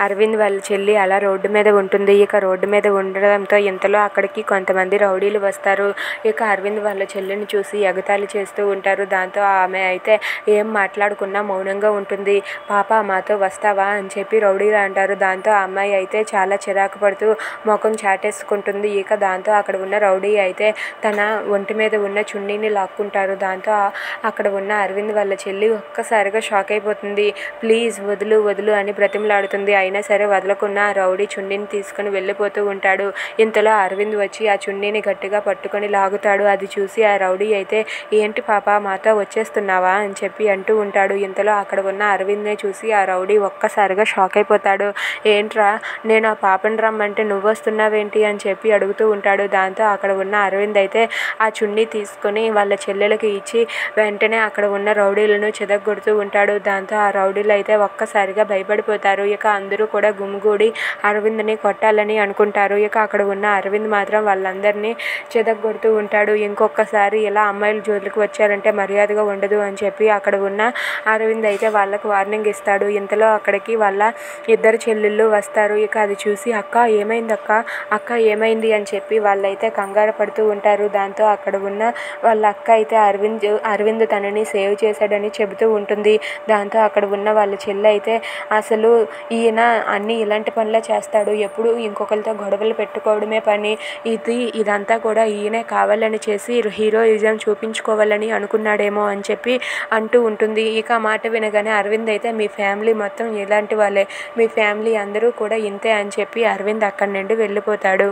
అరవింద్ వాళ్ళ చెల్లి అలా రోడ్డు మీద ఉంటుంది. ఇక రోడ్డు మీద ఉండడంతో ఇంతలో అక్కడికి కొంతమంది రౌడీలు వస్తారు. ఇక అరవింద్ వాళ్ళ చెల్లిని చూసి ఎగతాళి చేస్తూ ఉంటారు. దాంతో ఆమె అయితే ఏం మాట్లాడకుండా మౌనంగా ఉంటుంది. పాప మాతో వస్తావా అని చెప్పి రౌడీలు అంటారు. దాంతో ఆ అమ్మాయి అయితే చాలా చిరాకు పడుతూ ముఖం చాటేసుకుంటుంది. ఇక దాంతో అక్కడ ఉన్న రౌడీ అయితే తన ఒంటి మీద ఉన్న చున్నీని లాక్కుంటారు. దాంతో అక్కడ ఉన్న అరవింద్ వాళ్ళ చెల్లి ఒక్కసారిగా షాక్ అయిపోతుంది. ప్లీజ్ వదులు వదులు అని బ్రతిమలాడుతుంది. అయినా సరే వదలకున్న ఆ రౌడీ చున్నీని తీసుకుని వెళ్ళిపోతూ ఉంటాడు. ఇంతలో అరవింద్ వచ్చి ఆ చున్నీని గట్టిగా పట్టుకొని లాగుతాడు. అది చూసి ఆ రౌడీ అయితే ఏంటి పాప మాతో వచ్చేస్తున్నావా అని చెప్పి అంటూ ఉంటాడు. ఇంతలో అక్కడ ఉన్న అరవింద్ని చూసి ఆ రౌడీ ఒక్కసారిగా షాక్ అయిపోతాడు. ఏంట్రా నేను ఆ పాపని రమ్మంటే నువ్వు వస్తున్నావేంటి అని చెప్పి అడుగుతూ ఉంటాడు. దాంతో అక్కడ ఉన్న అరవింద్ అయితే ఆ చున్నీ తీసుకొని వాళ్ళ చెల్లెలకి ఇచ్చి వెంటనే అక్కడ ఉన్న రౌడీలను చెదగొడుతూ ఉంటాడు. దాంతో ఆ రౌడీలు అయితే ఒక్కసారిగా భయపడిపోతారు. ఇక అందరూ కూడా గుమిగూడి అరవింద్ని కొట్టాలని అనుకుంటారు. ఇక అక్కడ ఉన్న అరవింద్ మాత్రం వాళ్ళందరినీ చెదగొడుతూ ఉంటాడు. ఇంకొకసారి ఇలా అమ్మాయిల జోలికి వచ్చారంటే మర్యాదగా ఉండదు అని చెప్పి అక్కడ ఉన్న అరవింద్ అయితే వాళ్ళకు వార్నింగ్ ఇస్తాడు. ఇంతలో అక్కడికి వాళ్ళ ఇద్దరు చెల్లెళ్ళు వస్తారు. ఇక అది చూసి అక్క ఏమైంది అక్క ఏమైంది అని చెప్పి వాళ్ళైతే కంగారు పడుతూ ఉంటారు. దాంతో అక్కడ ఉన్న వాళ్ళ అక్క అయితే అరవింద్ తనని సేవ్ చేశాడని చెబుతూ ఉంటుంది. దాంతో అక్కడ ఉన్న వాళ్ళ చెల్లి అయితే అసలు ఈయన అన్ని ఇలాంటి పనులే చేస్తాడు, ఎప్పుడు ఇంకొకరితో గొడవలు పెట్టుకోవడమే పని, ఇదంతా కూడా ఈయనే కావాలని చేసి హీరోయిజం చూపించుకోవాలని అనుకున్నాడేమో అని చెప్పి అంటూ ఉంటుంది. ఇక మాట వినగానే అరవింద్ అయితే మీ ఫ్యామిలీ మొత్తం ఇలాంటి వాళ్ళే, మీ ఫ్యామిలీ అందరూ కూడా ఇంతే అని చెప్పి అరవింద్ అక్కడి నుండి వెళ్ళిపోతాడు.